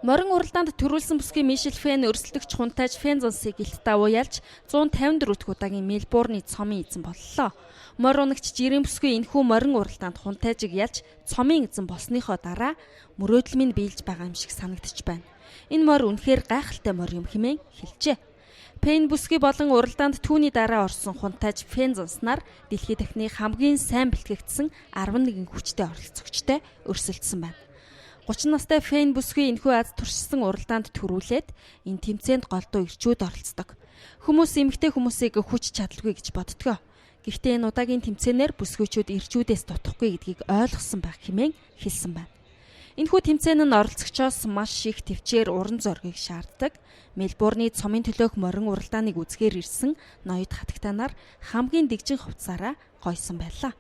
Морин уралдаанд төрүүлсэн бүсгийн Мишель Фэн өрсөлдөгч хунтайж Фэнзонсыг гэлт давуу ялж 154 дахь удаагийн Мельбурний цомын эзэн боллоо. Морь унагч жирийн бүсгүй энэхүү морин уралдаанд хунтайжийг ялж цомын эзэн болсныхоо дараа мөрөөдөл минь биелж байгаа юм шиг санагдчих байна. Энэ морь үнэхээр гайхалтай морь юм хэмээн хэлжээ. Фэн бүсгүй болон уралдаанд түүний дараа орсон хунтайж Фэнзонснаар дэлхийд дахны хамгийн сайн бэлтгэгдсэн 11 хүчтэй оролцогчтой өрсөлдсөн байна. 30 настай Фэн бүсгүй энэхүү аз туршсан уралдаанд төрүүлээд энэ тэмцээнд голдуу ирчүүд оролцдог. Хүмүүс эмэгтэй хүмүүсийг хүч чадалгүй гэж боддгоо. Гэхдээ энэ удаагийн тэмцээнээр бүсгүйчүүд ирчүүдээс дутахгүй гэдгийг ойлгосон байх хэмээн хэлсэн байна. Энэхүү тэмцээн нь оролцогчоос маш их төвчээр уран зориг шаарддаг. Мельбурний цомын төлөөх морин уралдааныг үзэхээр ирсэн ноёд хатагтанаар хамгийн дэгжин хувцсаараа гойсон байлаа.